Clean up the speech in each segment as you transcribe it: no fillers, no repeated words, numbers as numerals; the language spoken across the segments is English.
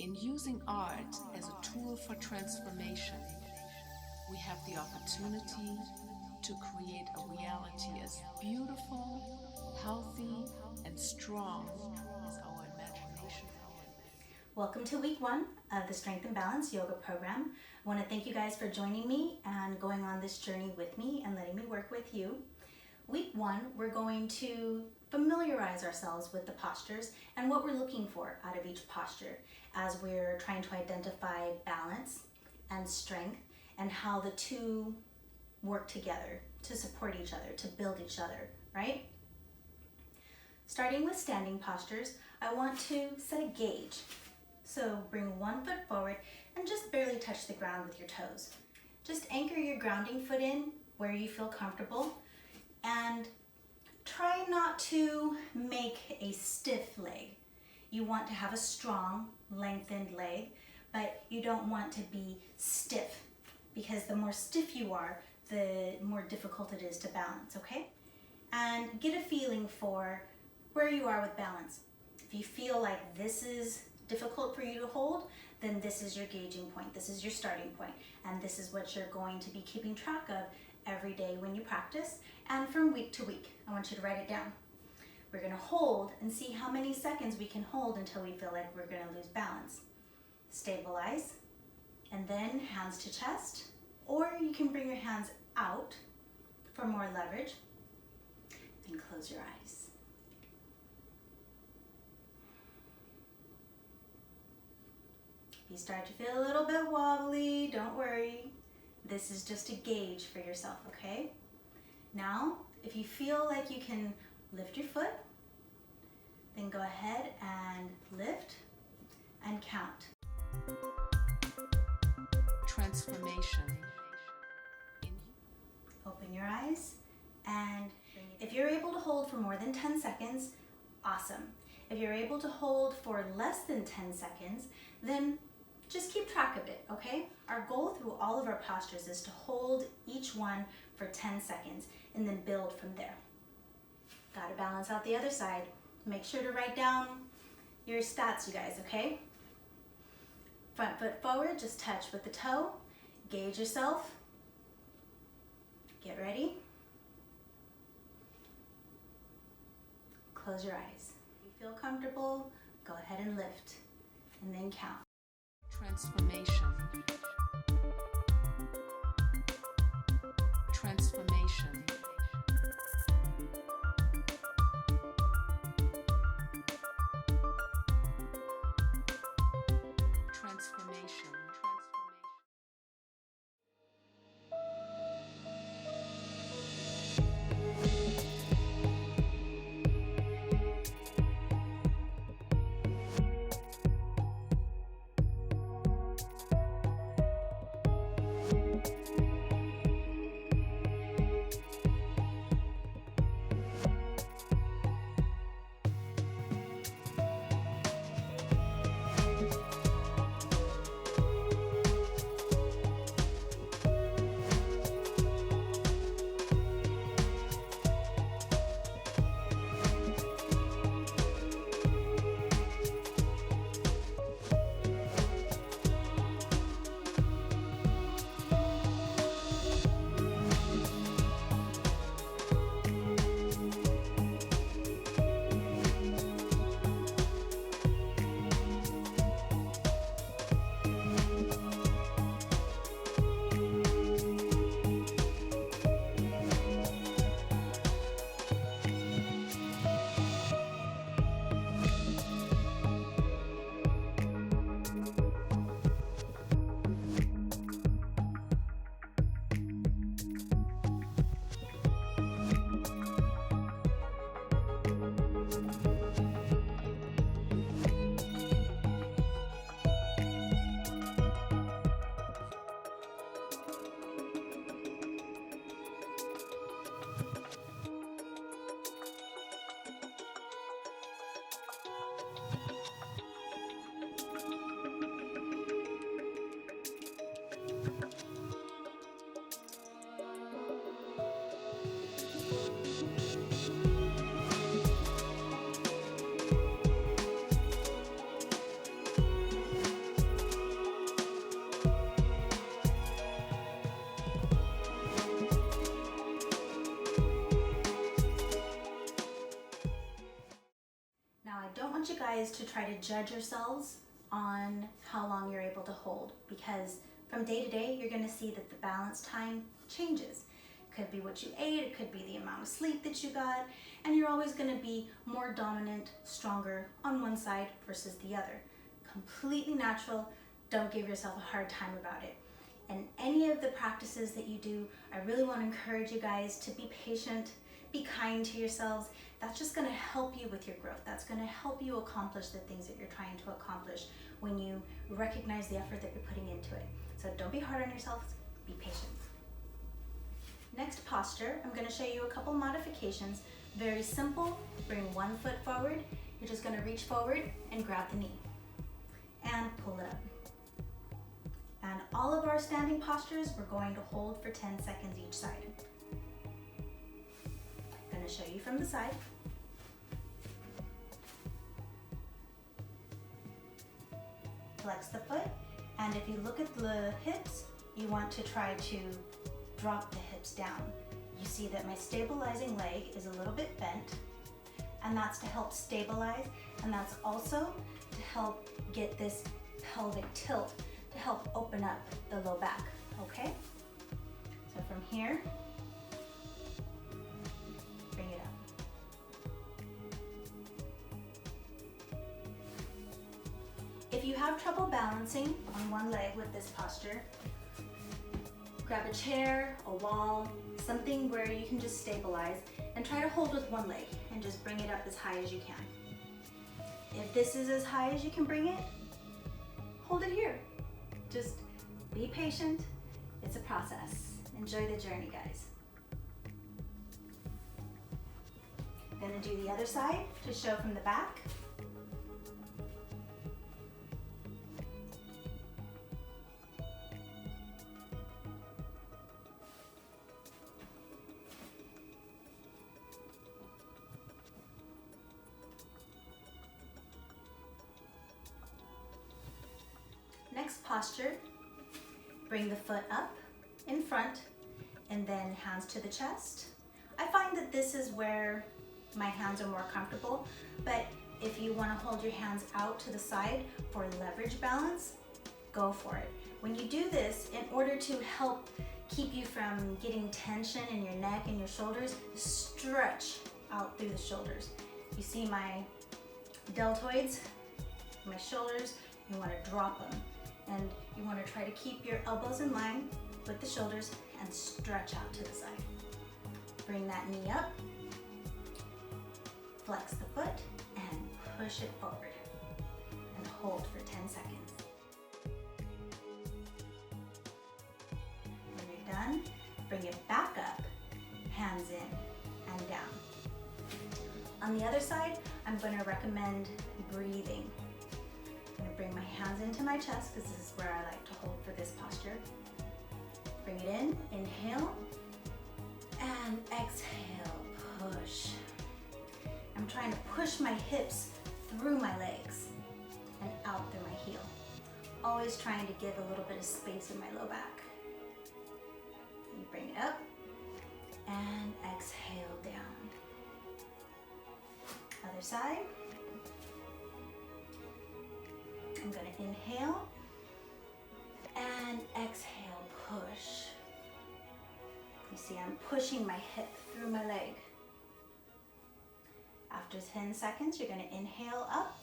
In using art as a tool for transformation, we have the opportunity to create a reality as beautiful, healthy, and strong as our imagination. Welcome to week 1 of the Strength and Balance Yoga program. I want to thank you guys for joining me and going on this journey with me and letting me work with you. Week 1, we're going to familiarize ourselves with the postures and what we're looking for out of each posture as we're trying to identify balance and strength and how the two work together to support each other, to build each other, right? Starting with standing postures, I want to set a gauge. So bring one foot forward and just barely touch the ground with your toes. Just anchor your grounding foot in where you feel comfortable and try not to make a stiff leg. You want to have a strong, lengthened leg, but you don't want to be stiff because the more stiff you are, the more difficult it is to balance, okay? And get a feeling for where you are with balance. If you feel like this is difficult for you to hold, then this is your gauging point, this is your starting point, and this is what you're going to be keeping track of every day when you practice and from week to week. I want you to write it down. We're going to hold and see how many seconds we can hold until we feel like we're going to lose balance. Stabilize, and then hands to chest, or you can bring your hands out for more leverage, and close your eyes. If you start to feel a little bit wobbly, don't worry. This is just a gauge for yourself, okay? Now, if you feel like you can lift your foot, then go ahead and lift and count. Transformation. Open your eyes, and if you're able to hold for more than 10 seconds, awesome. If you're able to hold for less than 10 seconds, then just keep track of it, okay? Our goal through all of our postures is to hold each one for 10 seconds and then build from there. Gotta balance out the other side. Make sure to write down your stats, you guys, okay? Front foot forward, just touch with the toe. Gauge yourself. Get ready. Close your eyes. If you feel comfortable, go ahead and lift and then count. Transformation. Transformation. Transformation. guys to try to judge yourselves on how long you're able to hold, because from day to day, you're gonna see that the balance time changes. Could be what you ate, it could be the amount of sleep that you got, and you're always gonna be more dominant, stronger on one side versus the other. Completely natural. Don't give yourself a hard time about it. And any of the practices that you do, I really want to encourage you guys to be patient, be kind to yourselves. That's just going to help you with your growth. That's going to help you accomplish the things that you're trying to accomplish when you recognize the effort that you're putting into it. So don't be hard on yourselves, be patient. Next posture, I'm going to show you a couple modifications. Very simple. Bring one foot forward. You're just going to reach forward and grab the knee and pull it up. And all of our standing postures, we're going to hold for 10 seconds each side. I'm going to show you from the side. Flex the foot, and if you look at the hips, you want to try to drop the hips down. You see that my stabilizing leg is a little bit bent, and that's to help stabilize, and that's also to help get this pelvic tilt to help open up the low back, okay? So from here, bring it up. If you have trouble balancing on one leg with this posture, grab a chair, a wall, something where you can just stabilize and try to hold with one leg and just bring it up as high as you can. If this is as high as you can bring it, hold it here. Just be patient. It's a process. Enjoy the journey, guys. Gonna do the other side to show from the back. Next posture, bring the foot up in front and then hands to the chest. I find that this is where my hands are more comfortable, but if you want to hold your hands out to the side for leverage balance, go for it. When you do this, in order to help keep you from getting tension in your neck and your shoulders, stretch out through the shoulders. You see my deltoids, my shoulders, you want to drop them. And you want to try to keep your elbows in line with the shoulders and stretch out to the side. Bring that knee up, flex the foot, and push it forward. And hold for 10 seconds. When you're done, bring it back up, hands in and down. On the other side, I'm going to recommend breathing. I'm going to bring my hands into my chest because this is where I like to hold for this posture. Bring it in, inhale, and exhale, push. I'm trying to push my hips through my legs and out through my heel. Always trying to give a little bit of space in my low back. You bring it up and exhale down. Other side. I'm going to inhale and exhale, push. You see, I'm pushing my hip through my leg. After 10 seconds, you're going to inhale up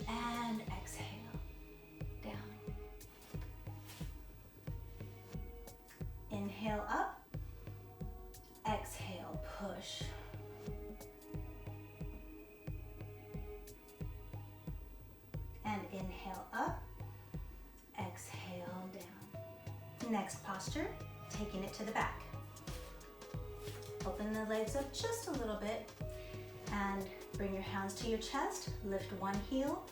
and exhale down. Inhale up, exhale, push. And inhale up, exhale down. Next posture, taking it to the back. Open the legs up just a little bit and bring your hands to your chest. Lift one heel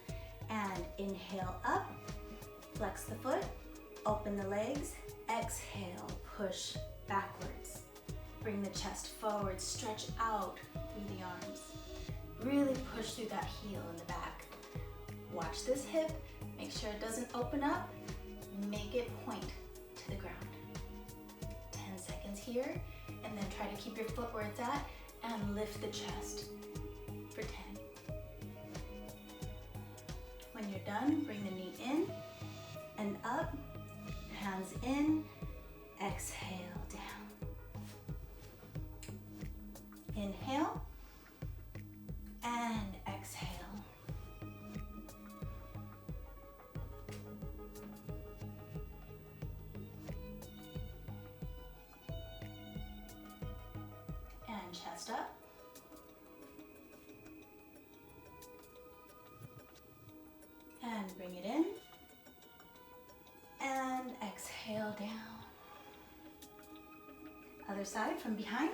and inhale up, flex the foot, open the legs, exhale, push backwards. Bring the chest forward, stretch out through the arms. Really push through that heel in the back. Watch this hip, make sure it doesn't open up, make it point to the ground. 10 seconds here, and then try to keep your foot where it's at and lift the chest for 10. done, bring the knee in and up, hands in, exhale down. Inhale and exhale. And chest up. And bring it in. And exhale down. Other side from behind.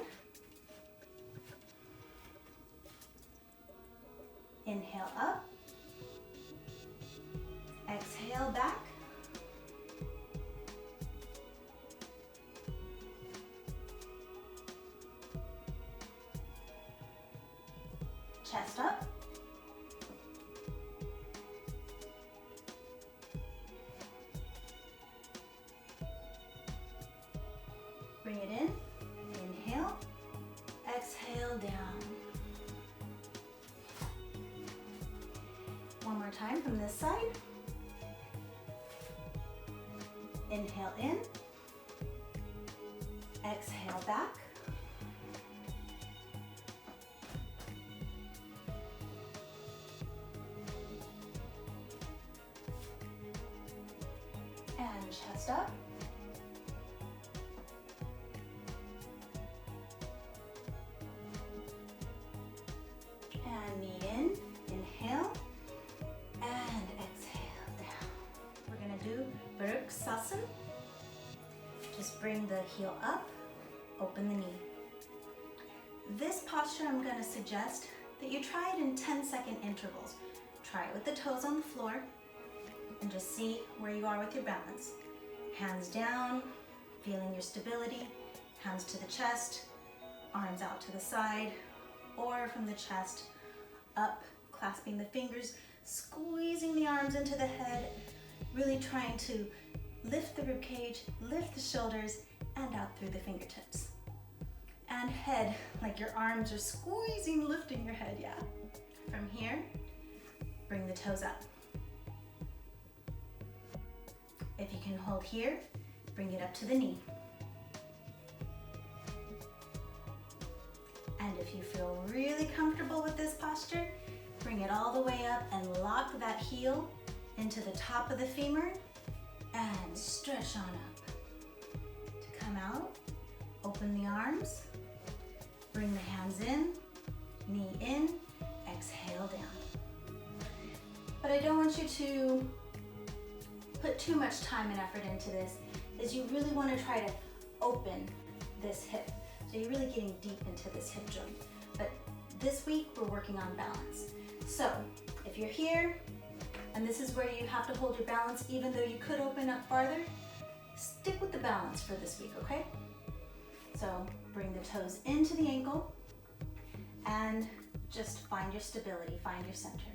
Inhale up. Exhale back. Chest up. Bring it in. Inhale. Exhale down. One more time from this side. Inhale in. Exhale back. And chest up. And knee in. Inhale. And exhale down. We're going to do Virksasana. Just bring the heel up, open the knee. This posture I'm going to suggest that you try it in 10-second intervals. Try it with the toes on the floor and just see where you are with your balance. Hands down, feeling your stability, hands to the chest, arms out to the side, or from the chest up, clasping the fingers, squeezing the arms into the head, really trying to lift the rib cage, lift the shoulders, and out through the fingertips. And head, like your arms are squeezing, lifting your head, yeah. From here, bring the toes up. If you can hold here, bring it up to the knee. And if you feel really comfortable with this posture, bring it all the way up and lock that heel into the top of the femur and stretch on up. To come out, open the arms, bring the hands in, knee in, exhale down. But I don't want you to put too much time and effort into this, is you really want to try to open this hip. So you're really getting deep into this hip joint. But this week we're working on balance. So if you're here and this is where you have to hold your balance, even though you could open up farther, stick with the balance for this week, okay? So bring the toes into the ankle and just find your stability, find your center.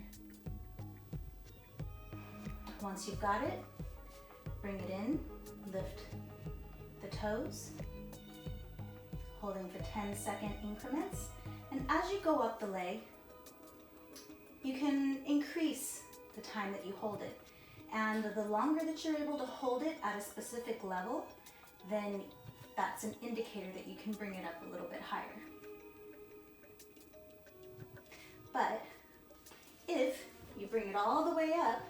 Once you've got it, bring it in, lift the toes, holding for 10-second increments. And as you go up the leg, you can increase the time that you hold it. And the longer that you're able to hold it at a specific level, then that's an indicator that you can bring it up a little bit higher. But if you bring it all the way up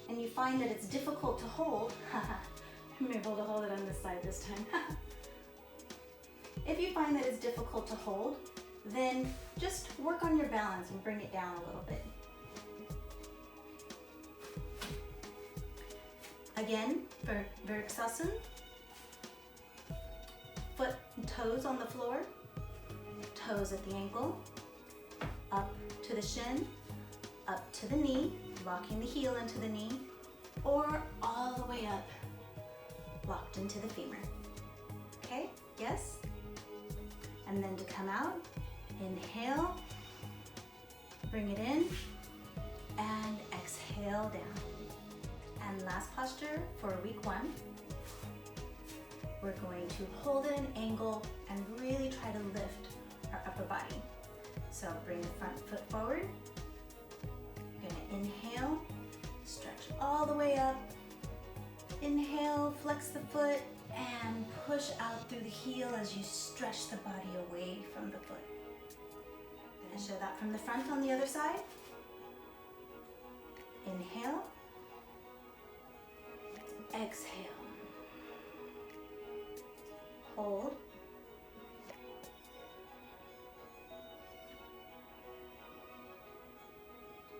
and you find that it's difficult to hold, I'm able to hold it on this side this time. If you find that it's difficult to hold, then just work on your balance and bring it down a little bit. Again, for Virksasana, foot and toes on the floor, toes at the ankle, up to the shin, up to the knee, locking the heel into the knee, or all the way up, locked into the femur. Okay, yes? And then to come out, inhale, bring it in, and exhale down. And last posture for week 1, we're going to hold at an angle and really try to lift our upper body. So bring the front foot forward. You're gonna inhale, stretch all the way up. Inhale, flex the foot, and push out through the heel as you stretch the body away from the foot. Gonna show that from the front on the other side. Inhale. Exhale. Hold.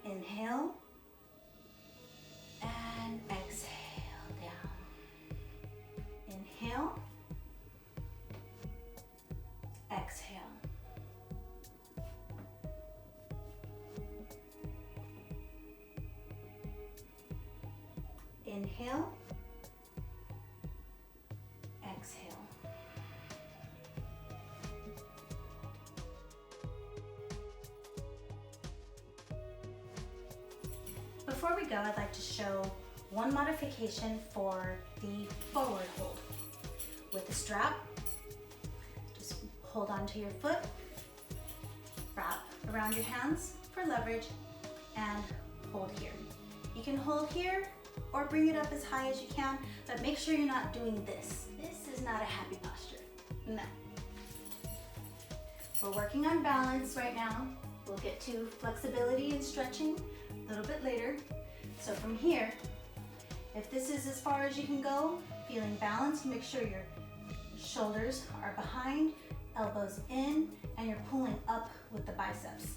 Inhale. And exhale down. Inhale. Exhale. Inhale. Exhale. Before we go, I'd like to show one modification for the forward hold. With the strap, just hold onto your foot, wrap around your hands for leverage, and hold here. You can hold here or bring it up as high as you can, but make sure you're not doing this. This is not a happy posture. No. We're working on balance right now. We'll get to flexibility and stretching a little bit later. So from here, if this is as far as you can go, feeling balanced, make sure your shoulders are behind, elbows in, and you're pulling up with the biceps.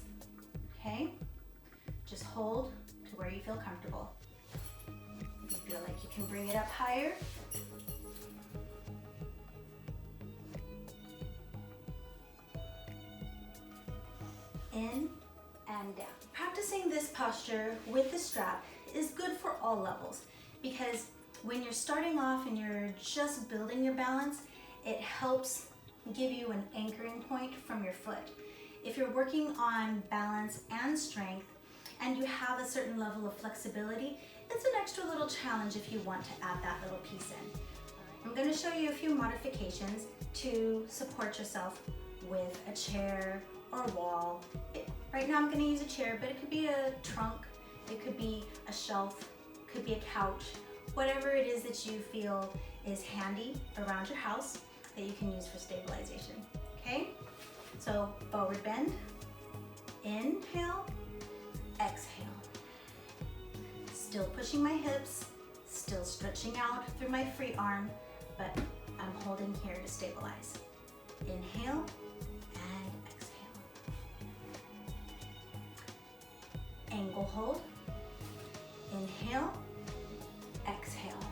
Okay? Just hold to where you feel comfortable. If you feel like you can bring it up higher, in and down. Practicing this posture with the strap is good for all levels because when you're starting off and you're just building your balance, it helps give you an anchoring point from your foot. If you're working on balance and strength and you have a certain level of flexibility, it's an extra little challenge if you want to add that little piece in. I'm going to show you a few modifications to support yourself with a chair or a wall. Right now I'm going to use a chair, but it could be a trunk, it could be a shelf, it could be a couch, whatever it is that you feel is handy around your house that you can use for stabilization. Okay? So forward bend, inhale, exhale. Still pushing my hips, still stretching out through my free arm, but I'm holding here to stabilize. Inhale and exhale. Angle hold. Inhale, exhale.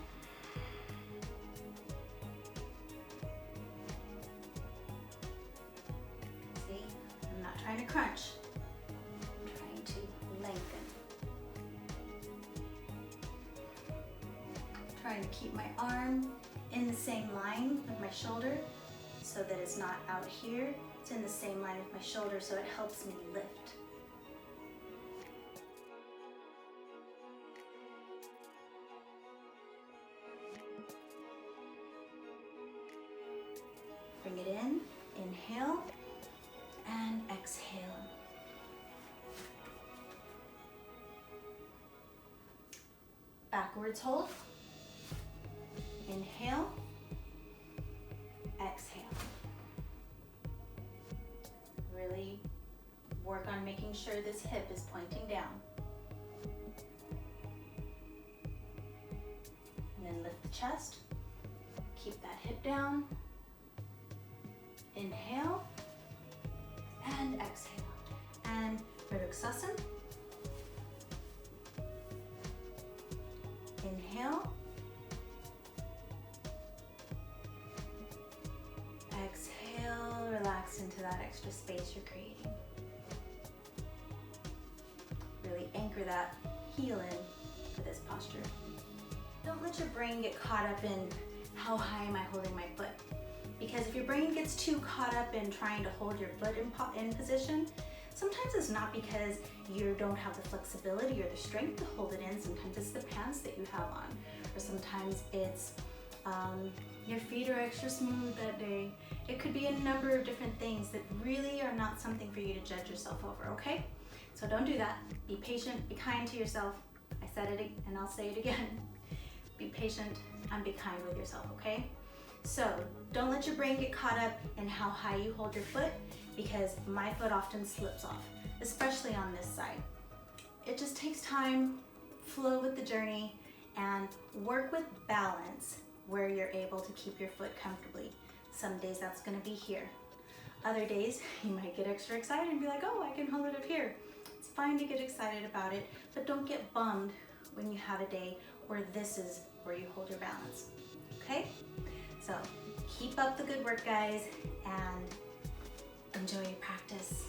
See, I'm not trying to crunch. I'm trying to lengthen. Trying to keep my arm in the same line with my shoulder so that it's not out here. It's in the same line with my shoulder so it helps me lift. Bring it in, inhale, and exhale. Backwards hold. Inhale, exhale. Really work on making sure this hip is pointing down. And then lift the chest. Keep that hip down. Inhale and exhale. And Viruksasan. Inhale. Exhale, relax into that extra space you're creating. Really anchor that heel in for this posture. Don't let your brain get caught up in how high am I holding my foot. Because if your brain gets too caught up in trying to hold your foot in position, sometimes it's not because you don't have the flexibility or the strength to hold it in. Sometimes it's the pants that you have on, or sometimes it's your feet are extra smooth that day. It could be a number of different things that really are not something for you to judge yourself over, okay? So don't do that. Be patient, be kind to yourself. I said it and I'll say it again. Be patient and be kind with yourself, okay? So don't let your brain get caught up in how high you hold your foot, because my foot often slips off, especially on this side. It just takes time, flow with the journey, and work with balance where you're able to keep your foot comfortably. Some days that's gonna be here. Other days you might get extra excited and be like, oh, I can hold it up here. It's fine to get excited about it, but don't get bummed when you have a day where this is where you hold your balance, okay? So keep up the good work, guys, and enjoy your practice.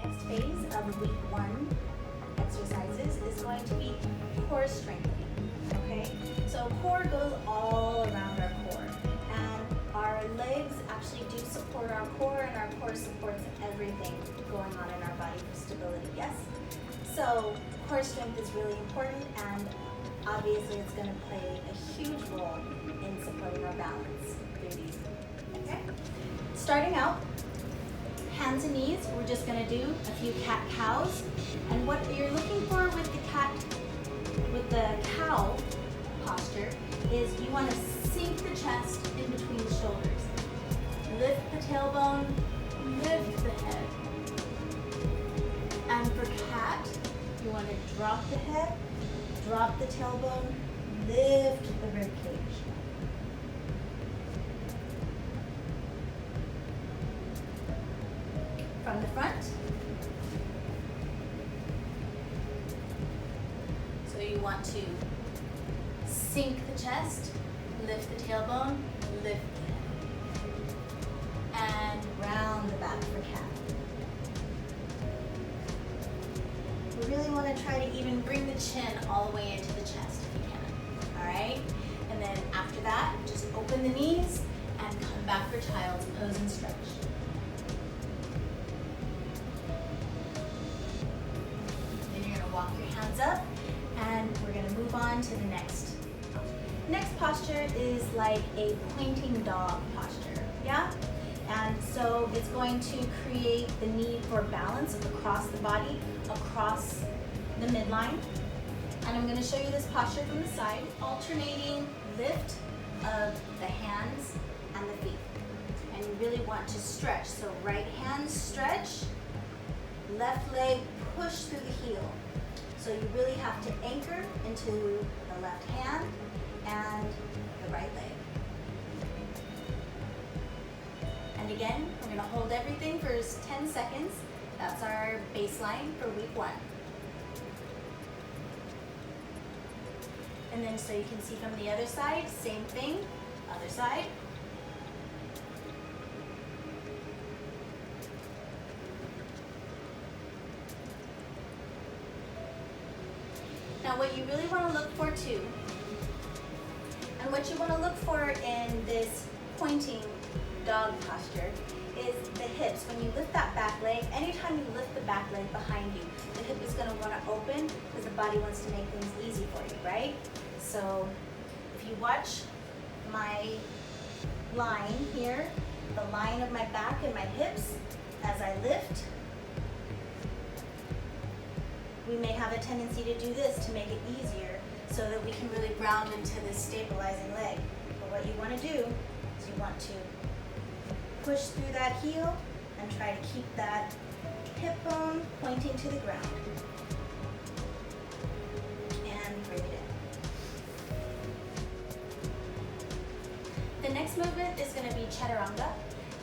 Next phase of week 1 exercises is going to be core strengthening, okay? So core goes all around our core, and our legs actually do support our core, and our core supports everything going on in our body for stability, yes? So core strength is really important, and obviously it's going to play a huge role in supporting our balance through these, okay? Starting out, hands and knees, we're just going to do a few cat-cows. And what you're looking for with the cow posture is you want to sink the chest in between the shoulders. Lift the tailbone, lift the head. And for cat, you want to drop the head, drop the tailbone, lift the rib cage. From the front. So you want to sink the chest, lift the tailbone, lift the head, and round the back for cat. We really want to try to even bring the chin all the way into the chest if you can, all right? And then after that, just open the knees and come back for child's pose and stretch. Then you're gonna walk your hands up and we're gonna move on to the next. Next posture is like a pointing dog posture, yeah? And so it's going to create the need for balance across the body, across the midline. And I'm going to show you this posture from the side, alternating lift of the hands and the feet. And you really want to stretch. So right hand stretch, left leg push through the heel. So you really have to anchor into the left hand and the right leg. And again, we're going to hold everything for 10 seconds. That's our baseline for week 1. And then so you can see from the other side, same thing, other side. Now what you really want to look for too, and what you want to look for in this pointing dog posture is the hips. When you lift that back leg, anytime you lift the back leg behind you, the hip is going to want to open because the body wants to make things easy for you, right? So if you watch my line here, the line of my back and my hips, as I lift, we may have a tendency to do this to make it easier so that we can really ground into this stabilizing leg. But what you want to do is you want to push through that heel and try to keep that hip bone pointing to the ground. And bring it in. The next movement is going to be chaturanga,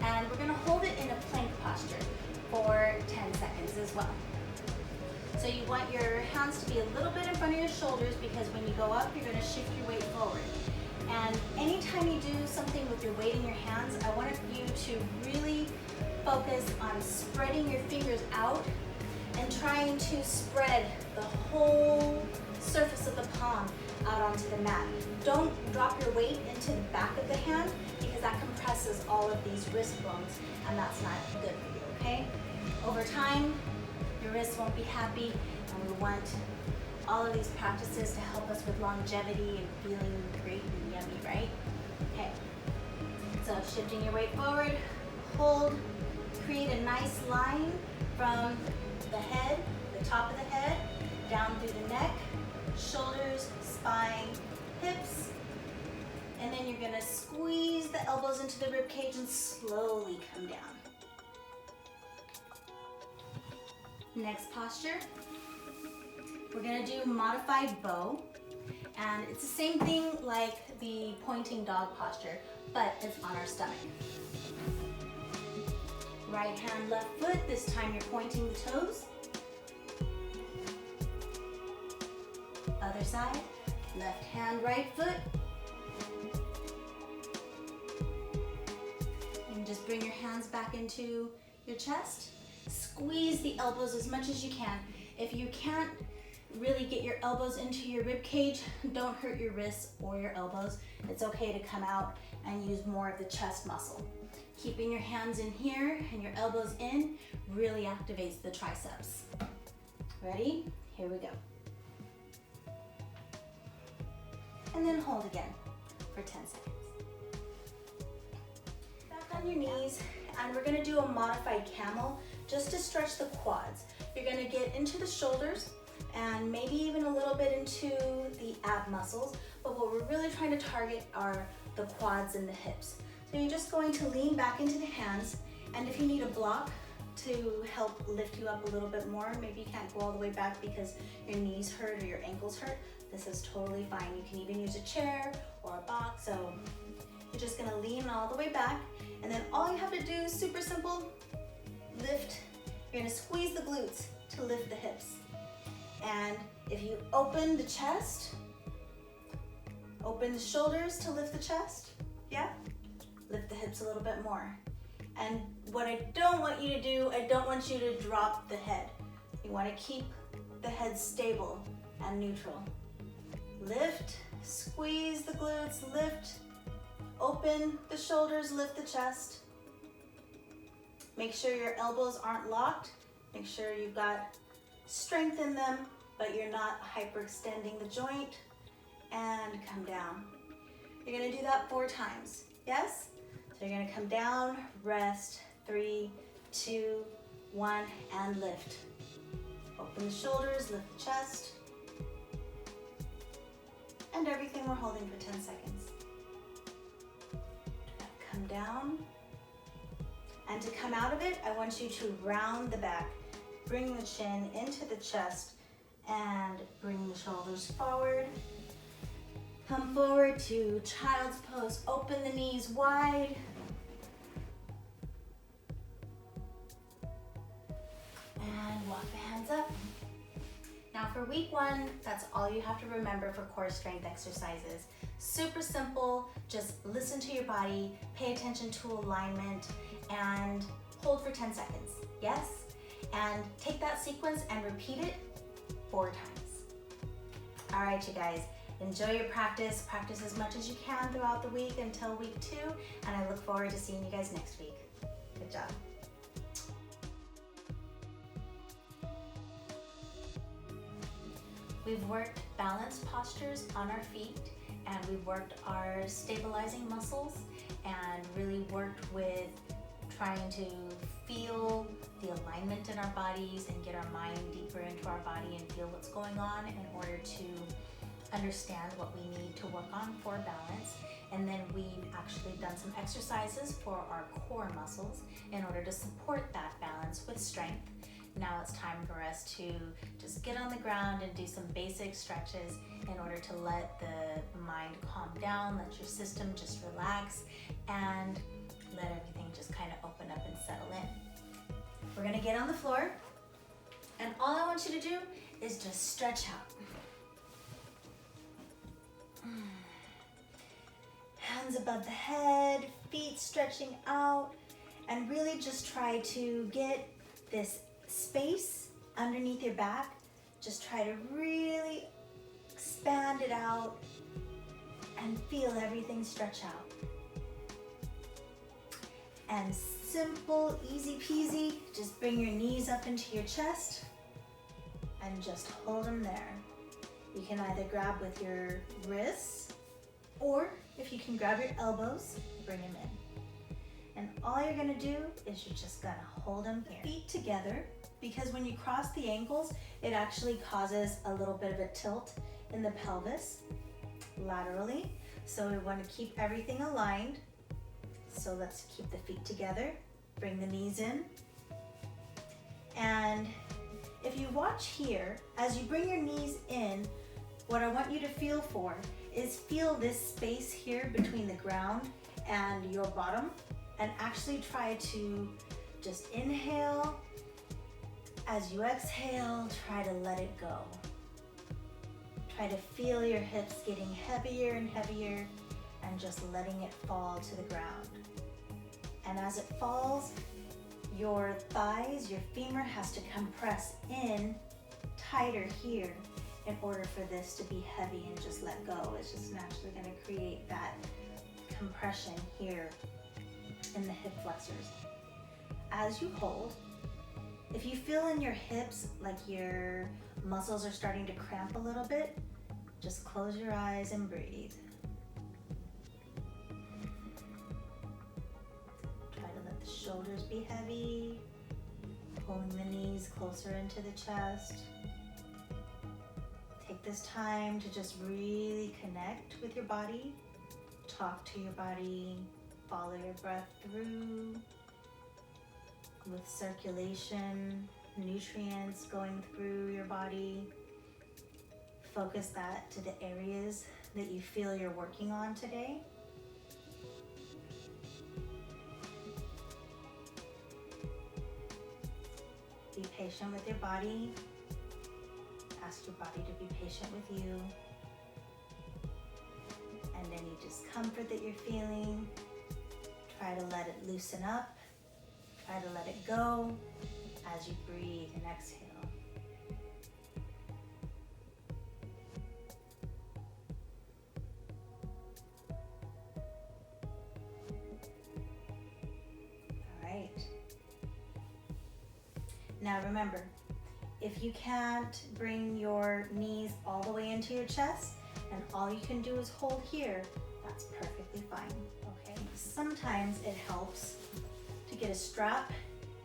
and we're going to hold it in a plank posture for 10 seconds as well. So you want your hands to be a little bit in front of your shoulders because when you go up, you're going to shift your weight forward. And anytime you do something with your weight in your hands, I want you to really focus on spreading your fingers out and trying to spread the whole surface of the palm out onto the mat. Don't drop your weight into the back of the hand because that compresses all of these wrist bones and that's not good for you, okay? Over time, your wrists won't be happy and we want all of these practices to help us with longevity and feeling great and yummy, right? Okay, so shifting your weight forward, hold, create a nice line from the head, the top of the head, down through the neck, shoulders, spine, hips, and then you're gonna squeeze the elbows into the rib cage and slowly come down. Next posture, we're gonna do modified bow, and it's the same thing like the pointing dog posture, but it's on our stomach. Right hand, left foot, this time you're pointing the toes. Other side, left hand, right foot. And just bring your hands back into your chest. Squeeze the elbows as much as you can. If you can't really get your elbows into your rib cage, don't hurt your wrists or your elbows. It's okay to come out and use more of the chest muscle. Keeping your hands in here and your elbows in really activates the triceps. Ready? Here we go. And then hold again for 10 seconds. Back on your knees, and we're gonna do a modified camel just to stretch the quads. You're gonna get into the shoulders and maybe even a little bit into the ab muscles, but what we're really trying to target are the quads and the hips. So you're just going to lean back into the hands, and if you need a block, to help lift you up a little bit more. Maybe you can't go all the way back because your knees hurt or your ankles hurt. This is totally fine. You can even use a chair or a box. So you're just gonna lean all the way back, and then all you have to do is super simple, lift. You're gonna squeeze the glutes to lift the hips. And if you open the chest, open the shoulders to lift the chest, yeah? Lift the hips a little bit more. And what I don't want you to do, I don't want you to drop the head. You wanna keep the head stable and neutral. Lift, squeeze the glutes, lift, open the shoulders, lift the chest. Make sure your elbows aren't locked. Make sure you've got strength in them, but you're not hyperextending the joint. And come down. You're gonna do that 4 times, yes? So you're gonna come down, rest, 3, 2, 1, and lift. Open the shoulders, lift the chest. And everything we're holding for 10 seconds. Come down. And to come out of it, I want you to round the back. Bring the chin into the chest and bring the shoulders forward. Come forward to child's pose. Open the knees wide. And walk the hands up. Now for week 1, that's all you have to remember for core strength exercises. Super simple, just listen to your body, pay attention to alignment, and hold for 10 seconds, yes? And take that sequence and repeat it 4 times. All right, you guys, enjoy your practice. Practice as much as you can throughout the week until week 2, and I look forward to seeing you guys next week. Good job. We've worked balance postures on our feet, and we've worked our stabilizing muscles, and really worked with trying to feel the alignment in our bodies and get our mind deeper into our body and feel what's going on in order to understand what we need to work on for balance. And then we've actually done some exercises for our core muscles in order to support that balance with strength. Now it's time for us to just get on the ground and do some basic stretches in order to let the mind calm down, let your system just relax, and let everything just kind of open up and settle in. We're gonna get on the floor, and all I want you to do is just stretch out. Hands above the head, feet stretching out, and really just try to get this space underneath your back. Just try to really expand it out and feel everything stretch out. And simple, easy peasy, just bring your knees up into your chest and just hold them there. You can either grab with your wrists, or if you can grab your elbows, bring them in. And all you're gonna do is you're just gonna hold them here. Feet together, because when you cross the ankles, it actually causes a little bit of a tilt in the pelvis laterally. So we wanna keep everything aligned. So let's keep the feet together, bring the knees in. And if you watch here, as you bring your knees in, what I want you to feel for is feel this space here between the ground and your bottom, and actually try to just inhale. As you exhale, try to let it go. Try to feel your hips getting heavier and heavier and just letting it fall to the ground. And as it falls, your thighs, your femur has to compress in tighter here in order for this to be heavy and just let go. It's just naturally going to create that compression here in the hip flexors. As you hold, if you feel in your hips like your muscles are starting to cramp a little bit, just close your eyes and breathe. Try to let the shoulders be heavy, pulling the knees closer into the chest. Take this time to just really connect with your body, talk to your body, follow your breath through. with circulation, nutrients going through your body. Focus that to the areas that you feel you're working on today. Be patient with your body. Ask your body to be patient with you. And any discomfort that you're feeling, try to let it loosen up. Try to let it go as you breathe and exhale. All right. Now remember, if you can't bring your knees all the way into your chest and all you can do is hold here, that's perfectly fine, okay? Sometimes it helps to get a strap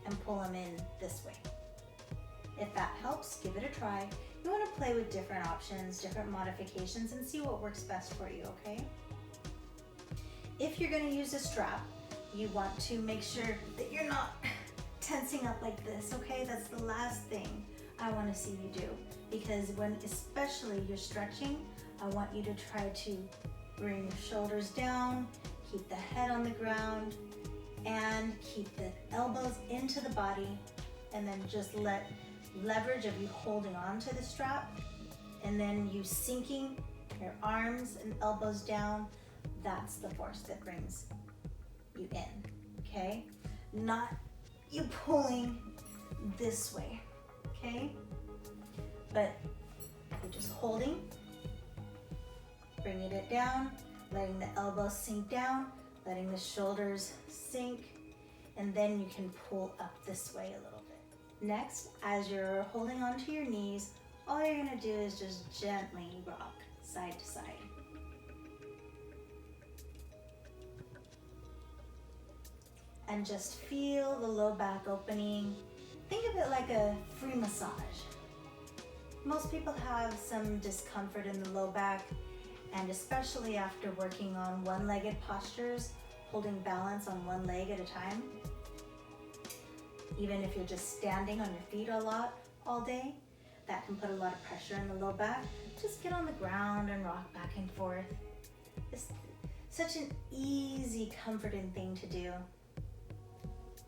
and pull them in this way. If that helps, give it a try. You want to play with different options, different modifications, and see what works best for you, okay? If you're going to use a strap, you want to make sure that you're not tensing up like this, okay? That's the last thing I want to see you do, because when especially you're stretching, I want you to try to bring your shoulders down, keep the head on the ground, and keep the elbows into the body, and then just let leverage of you holding on to the strap, and then you sinking your arms and elbows down. That's the force that brings you in, okay? Not you pulling this way, okay? But you're just holding, bringing it down, letting the elbows sink down, letting the shoulders sink, and then you can pull up this way a little bit. Next, as you're holding onto your knees, all you're gonna do is just gently rock side to side. And just feel the low back opening. Think of it like a free massage. Most people have some discomfort in the low back, and especially after working on one-legged postures, holding balance on one leg at a time. Even if you're just standing on your feet a lot all day, that can put a lot of pressure in the low back. Just get on the ground and rock back and forth. It's such an easy, comforting thing to do.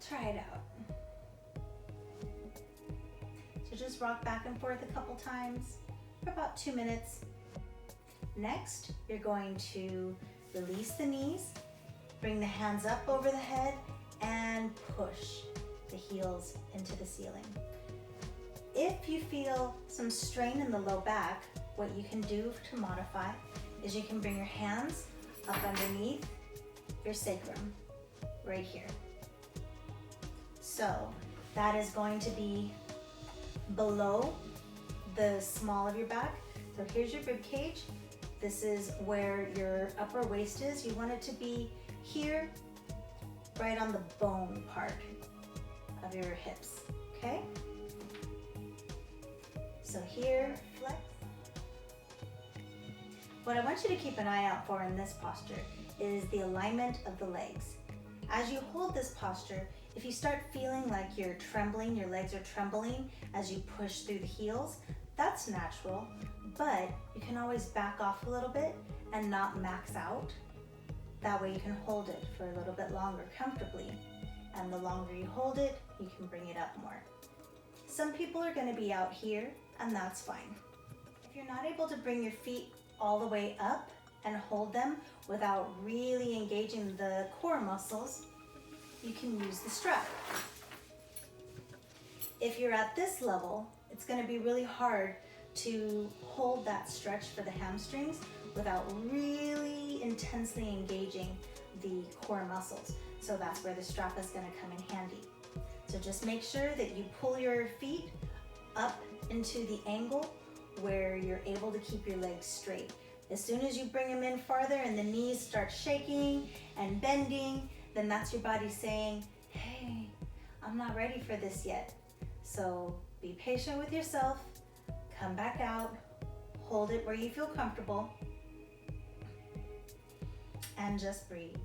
Try it out. So just rock back and forth a couple times for about 2 minutes. Next, you're going to release the knees, bring the hands up over the head, and push the heels into the ceiling. If you feel some strain in the low back, what you can do to modify is you can bring your hands up underneath your sacrum, right here. So that is going to be below the small of your back. So here's your rib cage. This is where your upper waist is. You want it to be here, right on the bone part of your hips, okay? So here, flex. What I want you to keep an eye out for in this posture is the alignment of the legs. As you hold this posture, if you start feeling like you're trembling, your legs are trembling as you push through the heels, that's natural, but you can always back off a little bit and not max out. That way you can hold it for a little bit longer comfortably. And the longer you hold it, you can bring it up more. Some people are going to be out here, and that's fine. If you're not able to bring your feet all the way up and hold them without really engaging the core muscles, you can use the strap. If you're at this level, it's going to be really hard to hold that stretch for the hamstrings without really intensely engaging the core muscles. So that's where the strap is going to come in handy. So just make sure that you pull your feet up into the angle where you're able to keep your legs straight. As soon as you bring them in farther and the knees start shaking and bending, then that's your body saying, hey, I'm not ready for this yet. So be patient with yourself, come back out, hold it where you feel comfortable, and just breathe.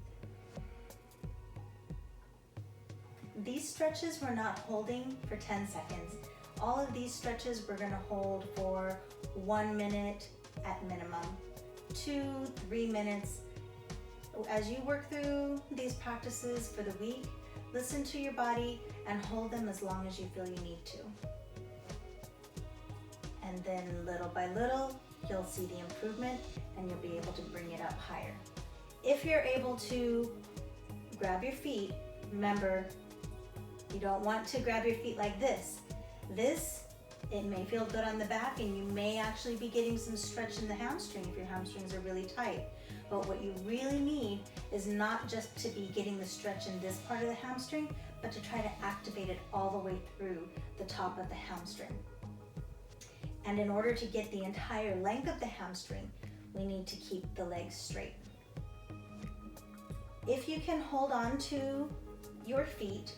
these stretches we're not holding for 10 seconds. All of these stretches we're gonna hold for 1 minute at minimum, 2-3 minutes. As you work through these practices for the week, listen to your body and hold them as long as you feel you need to. And then little by little, you'll see the improvement and you'll be able to bring it up higher. If you're able to grab your feet, remember, you don't want to grab your feet like this. It may feel good on the back and you may actually be getting some stretch in the hamstring if your hamstrings are really tight. But what you really need is not just to be getting the stretch in this part of the hamstring, but to try to activate it all the way through the top of the hamstring. And in order to get the entire length of the hamstring, we need to keep the legs straight. If you can hold on to your feet,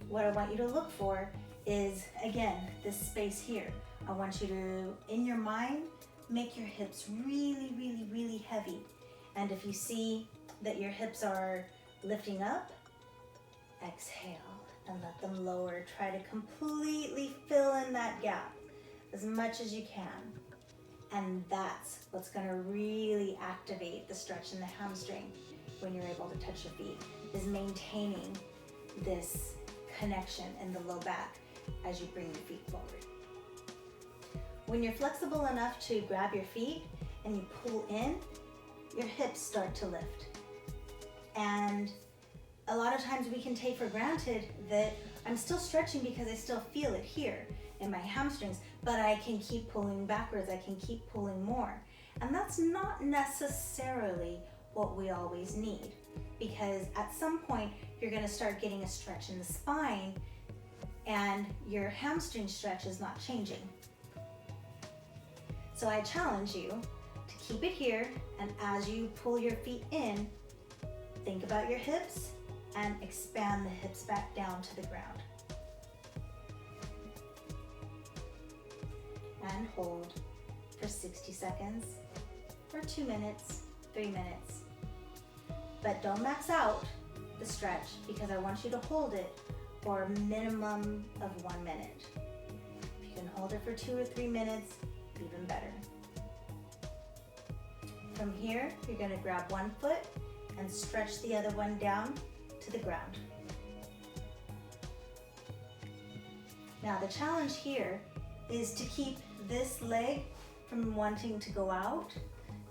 what I want you to look for is, again, this space here. I want you to, in your mind, make your hips really, really, really heavy. And if you see that your hips are lifting up, exhale and let them lower. Try to completely fill in that gap as much as you can. And that's what's gonna really activate the stretch in the hamstring when you're able to touch your feet, is maintaining this connection in the low back as you bring your feet forward. When you're flexible enough to grab your feet and you pull in, your hips start to lift. And a lot of times we can take for granted that I'm still stretching because I still feel it here in my hamstrings, but I can keep pulling backwards, I can keep pulling more. And that's not necessarily what we always need, because at some point you're gonna start getting a stretch in the spine and your hamstring stretch is not changing. So I challenge you to keep it here, and as you pull your feet in, think about your hips and expand the hips back down to the ground. And hold for 60 seconds, or 2 minutes, 3 minutes. But don't max out the stretch, because I want you to hold it for a minimum of 1 minute. If you can hold it for 2 or 3 minutes, even better. From here, you're gonna grab one foot and stretch the other one down to the ground. Now the challenge here is to keep this leg from wanting to go out,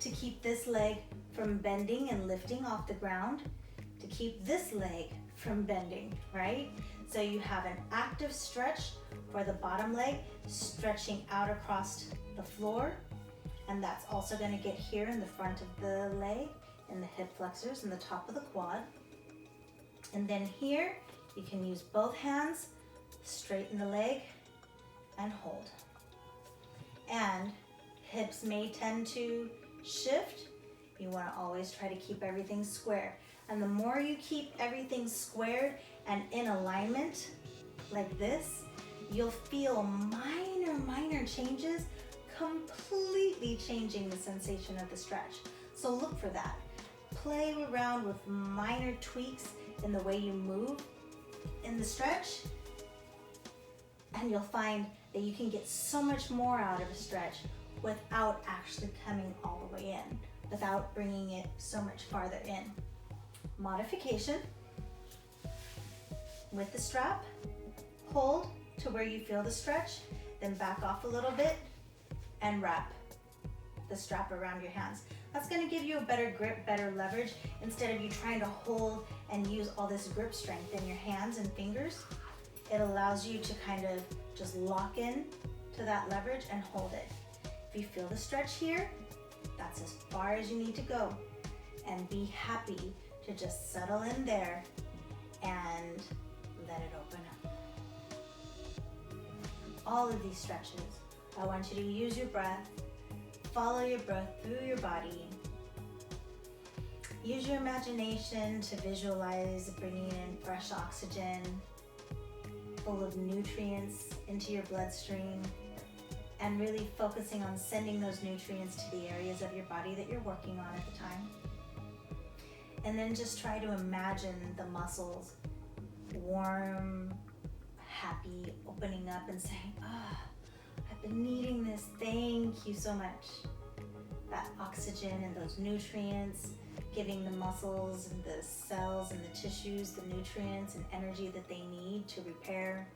to keep this leg from bending and lifting off the ground, to keep this leg from bending, right? So you have an active stretch for the bottom leg, stretching out across the floor, and that's also going to get here in the front of the leg, in the hip flexors, and the top of the quad. And then here, you can use both hands, straighten the leg, and hold. And hips may tend to shift. You want to always try to keep everything square. And the more you keep everything squared and in alignment like this, you'll feel minor changes, completely changing the sensation of the stretch. So look for that. Play around with minor tweaks in the way you move in the stretch, and you'll find that you can get so much more out of a stretch without actually coming all the way in, without bringing it so much farther in. Modification. With the strap, hold to where you feel the stretch, then back off a little bit and wrap the strap around your hands. That's going to give you a better grip, better leverage, instead of you trying to hold and use all this grip strength in your hands and fingers. It allows you to kind of just lock in to that leverage and hold it. If you feel the stretch here, that's as far as you need to go. And be happy to just settle in there and let it open up. All of these stretches, I want you to use your breath, follow your breath through your body. Use your imagination to visualize bringing in fresh oxygen, full of nutrients into your bloodstream, and really focusing on sending those nutrients to the areas of your body that you're working on at the time. And then just try to imagine the muscles warm, happy, opening up and saying, I've been needing this, thank you so much. That oxygen and those nutrients, giving the muscles and the cells and the tissues the nutrients and energy that they need to repair.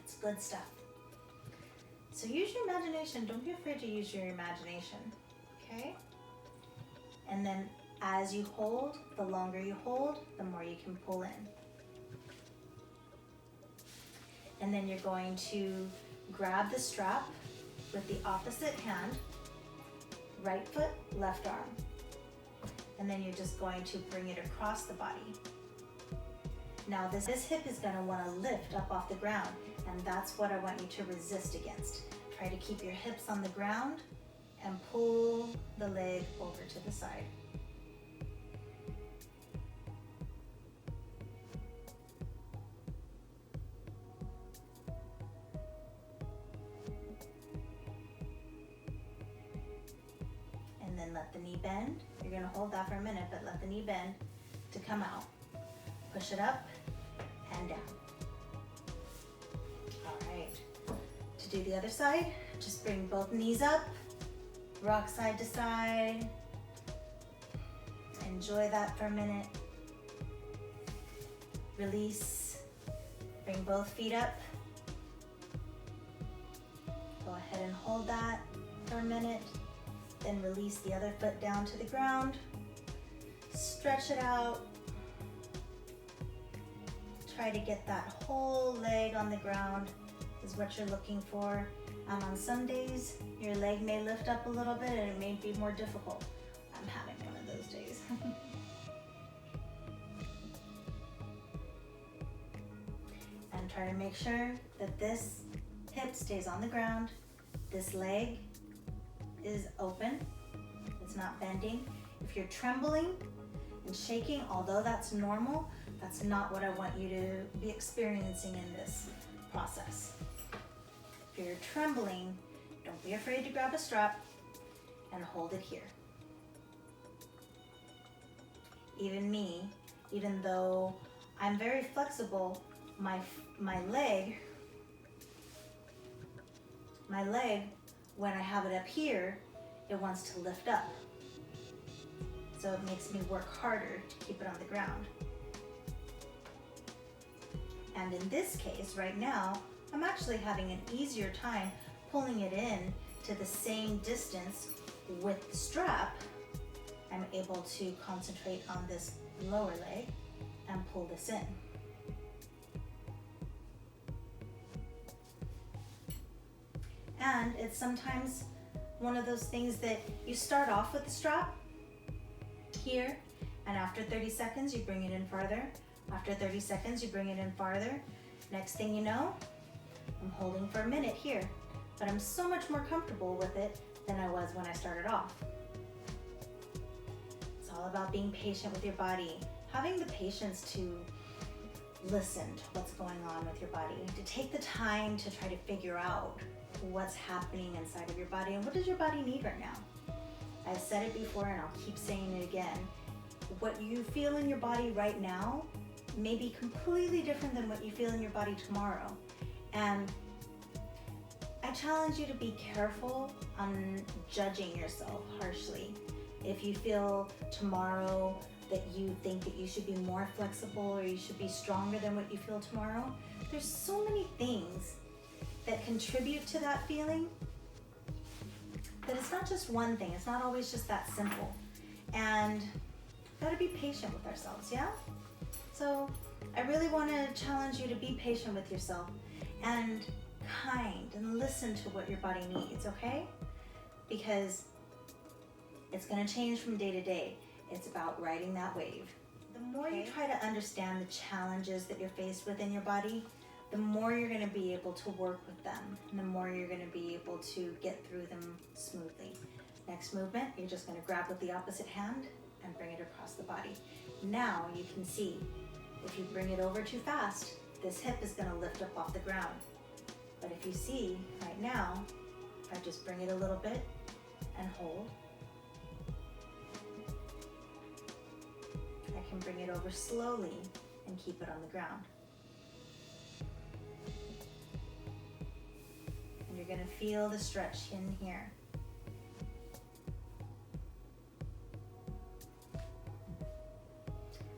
It's good stuff. So use your imagination. Don't be afraid to use your imagination, okay? And then as you hold, the longer you hold, the more you can pull in. And then you're going to grab the strap with the opposite hand, right foot, left arm. And then you're just going to bring it across the body. Now this hip is gonna wanna lift up off the ground, and that's what I want you to resist against. Try to keep your hips on the ground and pull the leg over to the side. And then let the knee bend. You're gonna hold that for a minute, but let the knee bend to come out. Push it up and down. All right. To do the other side, just bring both knees up, rock side to side. Enjoy that for a minute. Release. Bring both feet up. Go ahead and hold that for a minute. Then release the other foot down to the ground. Stretch it out. Try to get that whole leg on the ground is what you're looking for. And on some days, your leg may lift up a little bit and it may be more difficult. I'm having one of those days. And try to make sure that this hip stays on the ground. This leg is open. It's not bending. If you're trembling and shaking, although that's normal, that's not what I want you to be experiencing in this process. If you're trembling, don't be afraid to grab a strap and hold it here. Even me, even though I'm very flexible, my leg, when I have it up here, it wants to lift up. So it makes me work harder to keep it on the ground. And in this case, right now, I'm actually having an easier time pulling it in to the same distance with the strap. I'm able to concentrate on this lower leg and pull this in. And it's sometimes one of those things that you start off with the strap here, and after 30 seconds, you bring it in farther. After 30 seconds, you bring it in farther. Next thing you know, I'm holding for a minute here, but I'm so much more comfortable with it than I was when I started off. It's all about being patient with your body, having the patience to listen to what's going on with your body, to take the time to try to figure out what's happening inside of your body and what does your body need right now. I've said it before and I'll keep saying it again. What you feel in your body right now may be completely different than what you feel in your body tomorrow. And I challenge you to be careful on judging yourself harshly. If you feel tomorrow that you think that you should be more flexible or you should be stronger than what you feel tomorrow, there's so many things that contribute to that feeling that it's not just one thing. It's not always just that simple. And gotta be patient with ourselves, yeah? So I really want to challenge you to be patient with yourself and kind and listen to what your body needs, okay? Because it's going to change from day to day. It's about riding that wave. The more you try to understand the challenges that you're faced with in your body, the more you're going to be able to work with them, and the more you're going to be able to get through them smoothly. Next movement, you're just going to grab with the opposite hand and bring it across the body. Now you can see, if you bring it over too fast, this hip is going to lift up off the ground. But if you see right now, if I just bring it a little bit and hold, I can bring it over slowly and keep it on the ground. And you're gonna feel the stretch in here.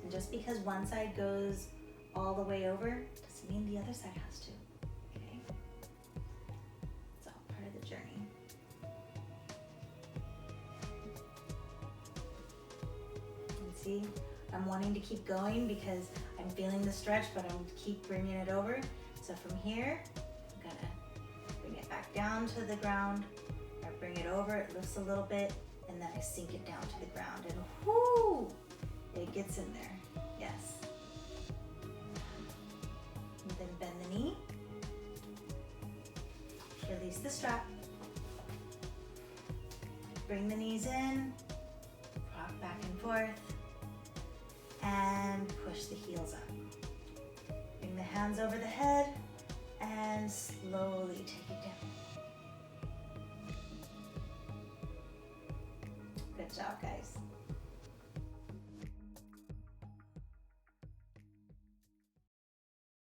And just because one side goes all the way over doesn't mean the other side has to. Okay? It's all part of the journey. And see, I'm wanting to keep going because I'm feeling the stretch, but I'm keep bringing it over. So from here, I'm gonna bring it back down to the ground. I bring it over, it lifts a little bit, and then I sink it down to the ground. And whoo, it gets in there. Yes. And then bend the knee. Release the strap. Bring the knees in. Rock back and forth. And push the heels up. Bring the hands over the head and slowly take it down. Good job, guys.